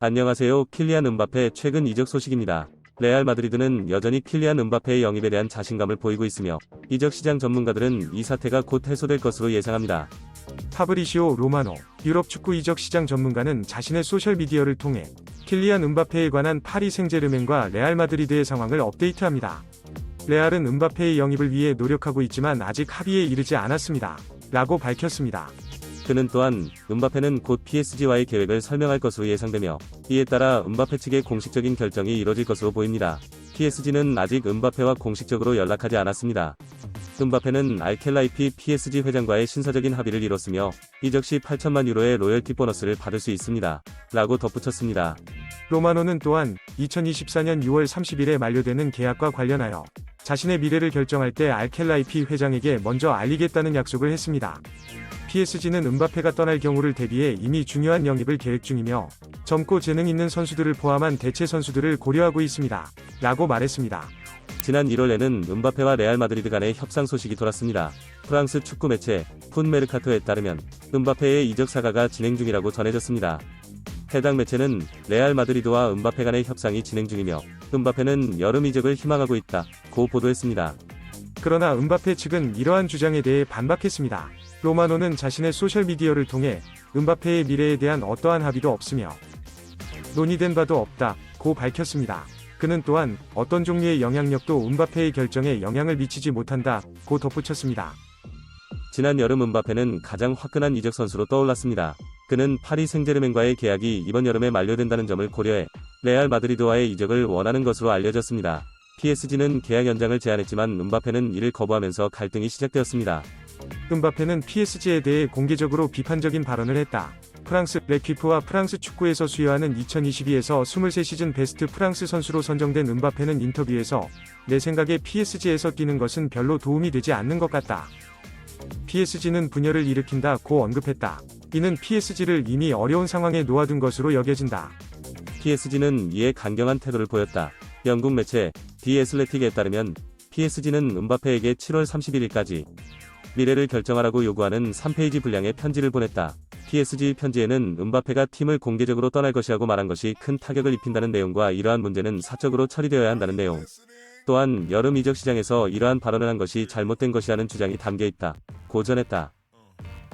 안녕하세요. 킬리안 음바페 최근 이적 소식입니다. 레알 마드리드는 여전히 킬리안 음바페의 영입에 대한 자신감을 보이고 있으며 이적 시장 전문가들은 이 사태가 곧 해소될 것으로 예상합니다. 파브리시오 로마노 유럽 축구 이적 시장 전문가는 자신의 소셜미디어를 통해 킬리안 음바페에 관한 파리 생제르맹과 레알 마드리드의 상황을 업데이트합니다. 레알은 음바페의 영입을 위해 노력하고 있지만 아직 합의에 이르지 않았습니다. 라고 밝혔습니다. 그는 또한 음바페는 곧 PSG와의 계획을 설명할 것으로 예상되며 이에 따라 음바페 측의 공식적인 결정이 이뤄질 것으로 보입니다. PSG는 아직 음바페와 공식적으로 연락하지 않았습니다. 음바페는 알켈라이피 PSG 회장과의 신사적인 합의를 이뤘으며 이적 시 8천만 유로의 로열티 보너스를 받을 수 있습니다. 라고 덧붙였습니다. 로마노는 또한 2024년 6월 30일에 만료되는 계약과 관련하여 자신의 미래를 결정할 때 알켈라이피 회장에게 먼저 알리겠다는 약속을 했습니다. PSG는 음바페가 떠날 경우를 대비해 이미 중요한 영입을 계획 중이며 젊고 재능 있는 선수들을 포함한 대체 선수들을 고려하고 있습니다. 라고 말했습니다. 지난 1월에는 음바페와 레알 마드리드 간의 협상 소식이 돌았습니다. 프랑스 축구 매체 푼 메르카토에 따르면 음바페의 이적 사가가 진행 중이라고 전해졌습니다. 해당 매체는 레알 마드리드와 음바페 간의 협상이 진행 중이며 음바페는 여름 이적을 희망하고 있다고 보도했습니다. 그러나 음바페 측은 이러한 주장에 대해 반박했습니다. 로마노는 자신의 소셜미디어를 통해 음바페의 미래에 대한 어떠한 합의도 없으며 논의된 바도 없다고 밝혔습니다. 그는 또한 어떤 종류의 영향력도 음바페의 결정에 영향을 미치지 못한다고 덧붙였습니다. 지난 여름 음바페는 가장 화끈한 이적 선수로 떠올랐습니다. 그는 파리 생제르맹과의 계약이 이번 여름에 만료된다는 점을 고려해 레알 마드리드와의 이적을 원하는 것으로 알려졌습니다. PSG는 계약 연장을 제안했지만 음바페는 이를 거부하면서 갈등이 시작되었습니다. 음바페는 PSG에 대해 공개적으로 비판적인 발언을 했다. 프랑스 레퀴프와 프랑스 축구에서 수여하는 2022에서 23시즌 베스트 프랑스 선수로 선정된 음바페는 인터뷰에서 내 생각에 PSG에서 뛰는 것은 별로 도움이 되지 않는 것 같다. PSG는 분열을 일으킨다고 언급했다. 이는 PSG를 이미 어려운 상황에 놓아둔 것으로 여겨진다. PSG는 이에 강경한 태도를 보였다. 영국 매체 디 애슬레틱에 따르면 PSG는 음바페에게 7월 31일까지 미래를 결정하라고 요구하는 3페이지 분량의 편지를 보냈다. PSG 편지에는 음바페가 팀을 공개적으로 떠날 것이라고 말한 것이 큰 타격을 입힌다는 내용과 이러한 문제는 사적으로 처리되어야 한다는 내용. 또한 여름 이적 시장에서 이러한 발언을 한 것이 잘못된 것이라는 주장이 담겨 있다고 전했다.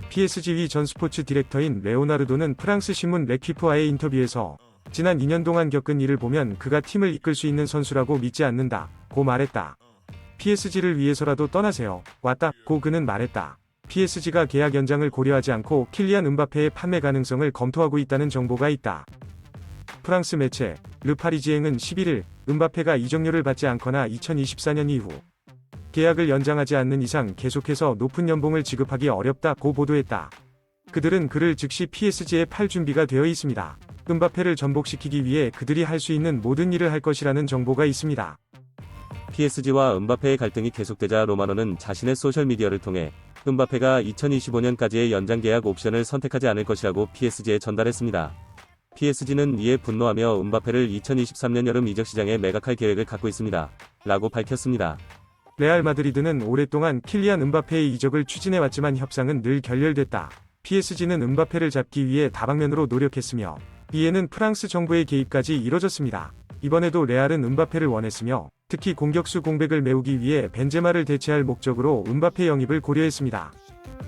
PSG 전 스포츠 디렉터인 레오나르도는 프랑스 신문 레퀴프와의 인터뷰에서 지난 2년 동안 겪은 일을 보면 그가 팀을 이끌 수 있는 선수라고 믿지 않는다고 말했다. PSG를 위해서라도 떠나세요. 왔다고 그는 말했다. PSG가 계약 연장을 고려하지 않고 킬리안 음바페의 판매 가능성을 검토하고 있다는 정보가 있다. 프랑스 매체 르 파리지앵은 11일 음바페가 이적료를 받지 않거나 2024년 이후 계약을 연장하지 않는 이상 계속해서 높은 연봉을 지급하기 어렵다고 보도했다. 그들은 그를 즉시 PSG에 팔 준비가 되어 있습니다. 음바페를 전복시키기 위해 그들이 할 수 있는 모든 일을 할 것이라는 정보가 있습니다. PSG와 음바페의 갈등이 계속되자 로마노는 자신의 소셜미디어를 통해 음바페가 2025년까지의 연장 계약 옵션을 선택하지 않을 것이라고 PSG에 전달했습니다. PSG는 이에 분노하며 음바페를 2023년 여름 이적 시장에 매각할 계획을 갖고 있습니다. 라고 밝혔습니다. 레알 마드리드는 오랫동안 킬리안 음바페의 이적을 추진해왔지만 협상은 늘 결렬됐다. PSG는 음바페를 잡기 위해 다방면으로 노력했으며 이에는 프랑스 정부의 개입까지 이뤄졌습니다. 이번에도 레알은 음바페를 원했으며 특히 공격수 공백을 메우기 위해 벤제마를 대체할 목적으로 음바페 영입을 고려했습니다.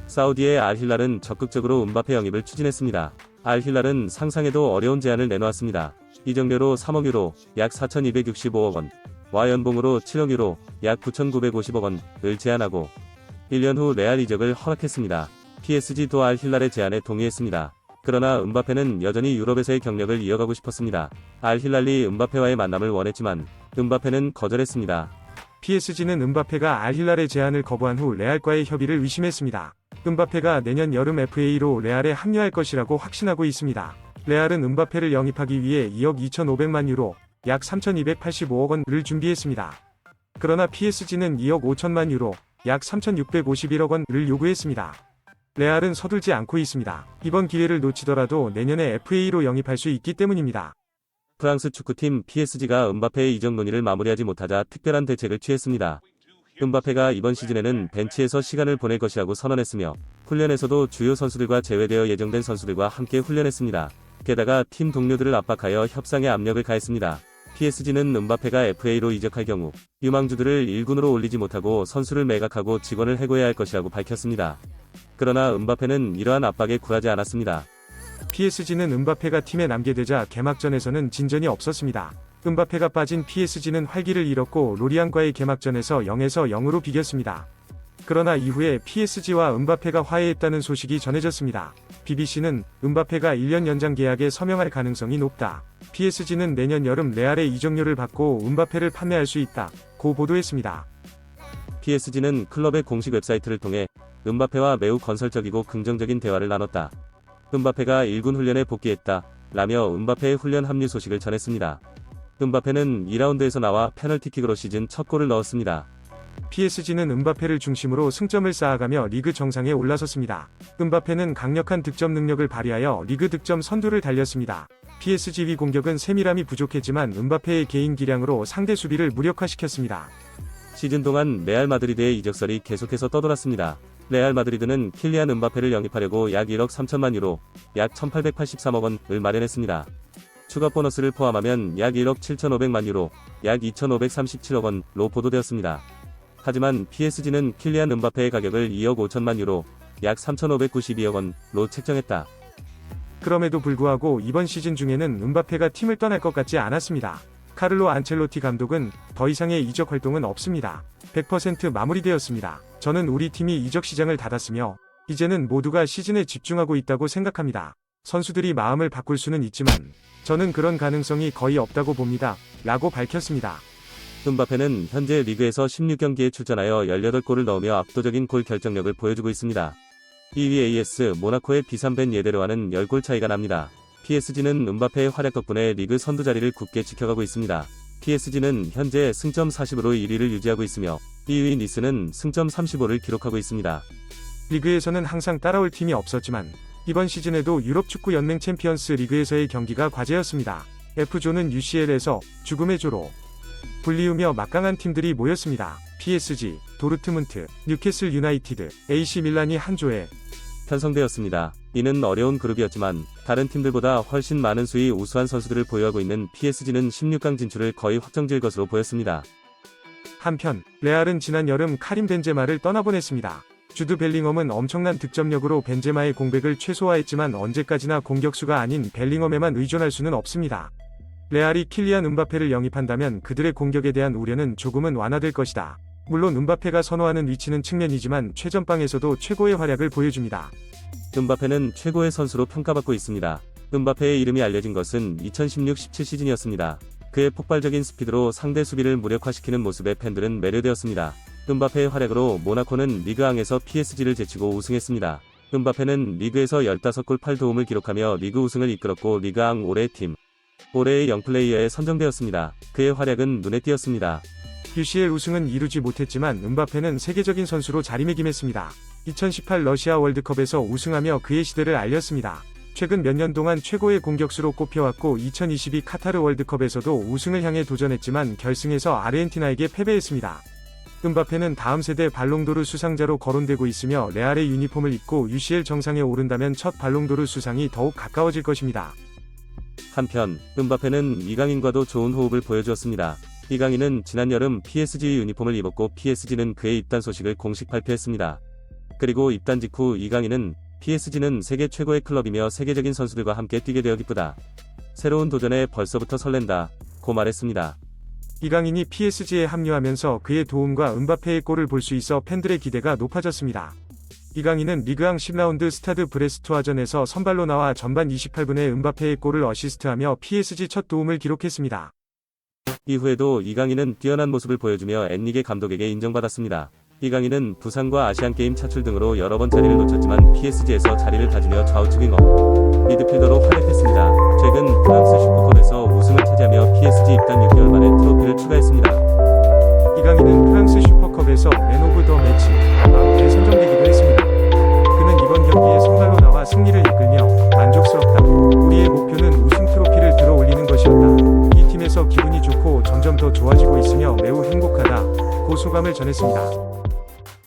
사우디의 알힐랄은 적극적으로 음바페 영입을 추진했습니다. 알힐랄은 상상해도 어려운 제안을 내놓았습니다. 이적료로 3억 유로, 약 4,265억 원, 와 연봉으로 7억 유로, 약 9,950억 원을 제안하고 1년 후 레알 이적을 허락했습니다. PSG도 알힐랄의 제안에 동의했습니다. 그러나 음바페는 여전히 유럽에서의 경력을 이어가고 싶었습니다. 알힐랄이 음바페와의 만남을 원했지만 음바페는 거절했습니다. PSG는 음바페가 알힐랄의 제안을 거부한 후 레알과의 협의를 의심했습니다. 음바페가 내년 여름 FA로 레알에 합류할 것이라고 확신하고 있습니다. 레알은 음바페를 영입하기 위해 2억 2,500만 유로, 약 3,285억 원을 준비했습니다. 그러나 PSG는 2억 5천만 유로, 약 3,651억 원을 요구했습니다. 레알은 서둘지 않고 있습니다. 이번 기회를 놓치더라도 내년에 FA로 영입할 수 있기 때문입니다. 프랑스 축구팀 PSG가 음바페의 이적 논의를 마무리하지 못하자 특별한 대책을 취했습니다. 음바페가 이번 시즌에는 벤치에서 시간을 보낼 것이라고 선언했으며 훈련에서도 주요 선수들과 제외되어 예정된 선수들과 함께 훈련했습니다. 게다가 팀 동료들을 압박하여 협상에 압력을 가했습니다. PSG는 음바페가 FA로 이적할 경우 유망주들을 1군으로 올리지 못하고 선수를 매각하고 직원을 해고해야 할 것이라고 밝혔습니다. 그러나 음바페는 이러한 압박에 굴하지 않았습니다. PSG는 음바페가 팀에 남게 되자 개막전에서는 진전이 없었습니다. 음바페가 빠진 PSG는 활기를 잃었고 로리앙과의 개막전에서 0에서 0으로 비겼습니다. 그러나 이후에 PSG와 음바페가 화해했다는 소식이 전해졌습니다. BBC는 음바페가 1년 연장 계약에 서명할 가능성이 높다. PSG는 내년 여름 레알의 이적료를 받고 음바페를 판매할 수 있다. 고 보도했습니다. PSG는 클럽의 공식 웹사이트를 통해 음바페와 매우 건설적이고 긍정적인 대화를 나눴다. 음바페가 1군 훈련에 복귀했다. 라며 음바페의 훈련 합류 소식을 전했습니다. 음바페는 2라운드에서 나와 페널티킥으로 시즌 첫 골을 넣었습니다. PSG는 음바페를 중심으로 승점을 쌓아가며 리그 정상에 올라섰습니다. 음바페는 강력한 득점 능력을 발휘하여 리그 득점 선두를 달렸습니다. PSG 위 공격은 세밀함이 부족했지만 음바페의 개인 기량으로 상대 수비를 무력화시켰습니다. 시즌 동안 레알 마드리드의 이적설이 계속해서 떠돌았습니다. 레알 마드리드는 킬리안 음바페를 영입하려고 약 1억 3천만 유로, 약 1883억 원을 마련했습니다. 추가 보너스를 포함하면 약 1억 7,500만 유로, 약 2,537억 원로 보도되었습니다. 하지만 PSG는 킬리안 음바페의 가격을 2억 5천만 유로, 약 3,592억 원로 책정했다. 그럼에도 불구하고 이번 시즌 중에는 음바페가 팀을 떠날 것 같지 않았습니다. 카를로 안첼로티 감독은 더 이상의 이적 활동은 없습니다. 100% 마무리되었습니다. 저는 우리 팀이 이적 시장을 닫았으며 이제는 모두가 시즌에 집중하고 있다고 생각합니다. 선수들이 마음을 바꿀 수는 있지만 저는 그런 가능성이 거의 없다고 봅니다. 라고 밝혔습니다. 음바페는 현재 리그에서 16경기에 출전하여 18골을 넣으며 압도적인 골 결정력을 보여주고 있습니다. 2위 AS 모나코의 비산벤 예데르와는 10골 차이가 납니다. PSG는 음바페의 활약 덕분에 리그 선두 자리를 굳게 지켜가고 있습니다. PSG는 현재 승점 40으로 1위를 유지하고 있으며 2위 니스는 승점 35를 기록하고 있습니다. 리그에서는 항상 따라올 팀이 없었지만 이번 시즌에도 유럽 축구 연맹 챔피언스 리그에서의 경기가 과제였습니다. F조는 UCL에서 죽음의 조로 불리우며 막강한 팀들이 모였습니다. PSG, 도르트문트, 뉴캐슬 유나이티드, AC 밀란이 한 조에 편성되었습니다. 이는 어려운 그룹이었지만 다른 팀들보다 훨씬 많은 수의 우수한 선수들을 보유하고 있는 PSG는 16강 진출을 거의 확정지을 것으로 보였습니다. 한편 레알은 지난 여름 카림 벤제마를 떠나보냈습니다. 주드 벨링엄은 엄청난 득점력으로 벤제마의 공백을 최소화했지만 언제까지나 공격수가 아닌 벨링엄에만 의존할 수는 없습니다. 레알이 킬리안 음바페를 영입한다면 그들의 공격에 대한 우려는 조금은 완화될 것이다. 물론 음바페가 선호하는 위치는 측면이지만 최전방에서도 최고의 활약을 보여줍니다. 음바페는 최고의 선수로 평가받고 있습니다. 음바페의 이름이 알려진 것은 2016-17 시즌이었습니다. 그의 폭발적인 스피드로 상대 수비를 무력화시키는 모습에 팬들은 매료되었습니다. 음바페의 활약으로 모나코는 리그앙에서 PSG를 제치고 우승했습니다. 음바페는 리그에서 15골 8도움을 기록하며 리그 우승을 이끌었고 리그앙 올해의 팀, 올해의 영플레이어에 선정되었습니다. 그의 활약은 눈에 띄었습니다. UCL 우승은 이루지 못했지만 음바페는 세계적인 선수로 자리매김했습니다. 2018 러시아 월드컵에서 우승하며 그의 시대를 알렸습니다. 최근 몇 년 동안 최고의 공격수로 꼽혀왔고 2022 카타르 월드컵에서도 우승을 향해 도전했지만 결승에서 아르헨티나에게 패배했습니다. 음바페는 다음 세대 발롱도르 수상자로 거론되고 있으며 레알의 유니폼을 입고 UCL 정상에 오른다면 첫 발롱도르 수상이 더욱 가까워질 것입니다. 한편 음바페는 이강인과도 좋은 호흡을 보여주었습니다. 이강인은 지난 여름 PSG 유니폼을 입었고 PSG는 그의 입단 소식을 공식 발표했습니다. 그리고 입단 직후 이강인은 PSG는 세계 최고의 클럽이며 세계적인 선수들과 함께 뛰게 되어 기쁘다. 새로운 도전에 벌써부터 설렌다. 고 말했습니다. 이강인이 PSG에 합류하면서 그의 도움과 음바페의 골을 볼 수 있어 팬들의 기대가 높아졌습니다. 이강인은 리그앙 10라운드 스타드 브레스토아전에서 선발로 나와 전반 28분에 음바페의 골을 어시스트하며 PSG 첫 도움을 기록했습니다. 이후에도 이강인은 뛰어난 모습을 보여주며 엔리게 감독에게 인정받았습니다. 이강인은 부상과 아시안게임 차출 등으로 여러 번 자리를 놓쳤지만 PSG에서 자리를 다지며 좌우측 윙어, 미드필더로 활약했습니다. 최근 프랑스 슈퍼컵에서 우승을 차지하며 PSG 입단 6개월 만에 트로피를 추가했습니다. 이강인은 프랑스 슈퍼컵에서 맨 오브 더 매치 마운트에 선정되기도 했습니다. 그는 이번 경기에 선발로 나와 승리를 이끌며 만족스럽다. 우리의 목표는 우승 트로피를 들어올리는 것이었다. 이 팀에서 기분이 좋고 점점 더 좋아지고 있으며 매우 행복하다. 고 소감을 전했습니다.